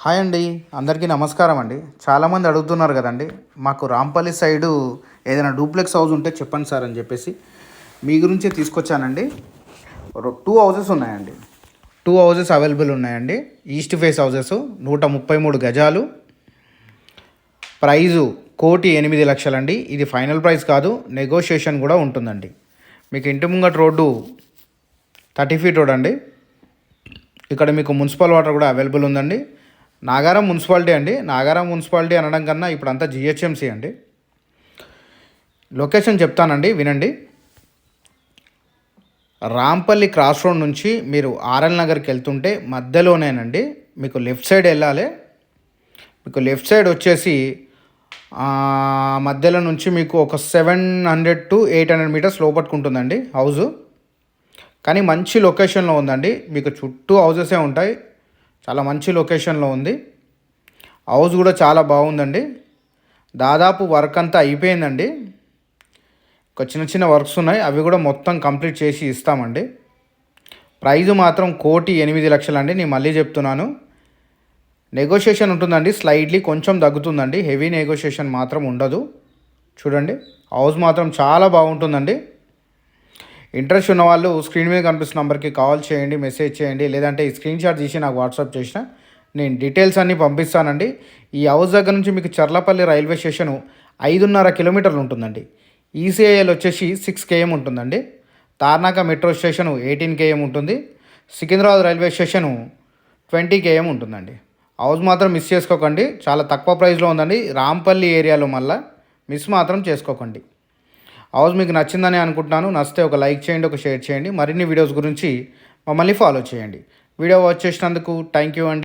Hi అండి, అందరికీ నమస్కారం అండి. చాలామంది అడుగుతున్నారు కదండి, మాకు రాంపల్లి సైడు ఏదైనా డూప్లెక్స్ హౌస్ ఉంటే చెప్పండి సార్ అని చెప్పేసి మీ గురించే తీసుకొచ్చానండి. 2 హౌసెస్ ఉన్నాయండి. 2 హౌసెస్ అవైలబుల్ ఉన్నాయండి. ఈస్ట్ ఫేస్ హౌసెస్ 133 గజాలు. ప్రైజు 1,08,00,000 అండి. ఇది ఫైనల్ ప్రైస్ కాదు, నెగోషియేషన్ కూడా ఉంటుందండి. మీకు ఇంటి ముంగట రోడ్డు 30 ఫీట్ రోడ్ అండి. ఇక్కడ మీకు మున్సిపల్ వాటర్ కూడా అవైలబుల్ ఉందండి. నాగారం మున్సిపాలిటీ అండి. నాగారం మున్సిపాలిటీ అనడం కన్నా ఇప్పుడు అంతా జిహెచ్ఎంసీ అండి. లొకేషన్ చెప్తానండి, వినండి. రాంపల్లి క్రాస్ రోడ్ నుంచి మీరు ఆర్ఎల్ నగర్కి వెళ్తుంటే మధ్యలోనేనండి. మీకు లెఫ్ట్ సైడ్ వెళ్ళాలి. మీకు లెఫ్ట్ సైడ్ వచ్చేసి మధ్యలో నుంచి మీకు ఒక 700 to 800 మీటర్స్ లోపట్టుకుంటుందండి హౌజు. కానీ మంచి లొకేషన్లో ఉందండి. మీకు చుట్టూ హౌజెసే ఉంటాయి. చాలా మంచి లొకేషన్లో ఉంది. హౌస్ కూడా చాలా బాగుందండి. దాదాపు వర్క్ అంతా అయిపోయిందండి. ఒక చిన్న చిన్న వర్క్స్ ఉన్నాయి, అవి కూడా మొత్తం కంప్లీట్ చేసి ఇస్తామండి. ప్రైజు మాత్రం 1,08,00,000 అండి. నేను మళ్ళీ చెప్తున్నాను, నెగోషియేషన్ ఉంటుందండి. స్లైడ్లీ కొంచెం తగ్గుతుందండి, హెవీ నెగోషియేషన్ మాత్రం ఉండదు. చూడండి, హౌస్ మాత్రం చాలా బాగుంటుందండి. ఇంట్రెస్ట్ ఉన్న వాళ్ళు స్క్రీన్ మీద కనిపిస్తున్న నెంబర్కి కాల్ చేయండి, మెసేజ్ చేయండి, లేదంటే ఈ స్క్రీన్ షాట్ తీసి నాకు వాట్సాప్ చేసిన నేను డీటెయిల్స్ అన్నీ పంపిస్తానండి. ఈ హౌస్ దగ్గర నుంచి మీకు చర్లపల్లి రైల్వే స్టేషను 5.5 కిలోమీటర్లు ఉంటుందండి. ఈసీఐఎల్ వచ్చేసి 6 km ఉంటుందండి. తార్నాక మెట్రో స్టేషను 18 km ఉంటుంది. సికింద్రాబాద్ రైల్వే స్టేషను 20 km ఉంటుందండి. హౌస్ మాత్రం మిస్ చేసుకోకండి, చాలా తక్కువ ప్రైస్లో ఉందండి. రాంపల్లి ఏరియాలో మళ్ళీ మిస్ మాత్రం చేసుకోకండి. హౌస్ మీకు నచ్చిందని అనుకుంటున్నాను. నచ్చితే ఒక లైక్ చేయండి, ఒక షేర్ చేయండి. మరిన్ని వీడియోస్ గురించి మమ్మల్ని ఫాలో చేయండి. వీడియో వాచ్ చేసినందుకు థ్యాంక్ యూ అండి.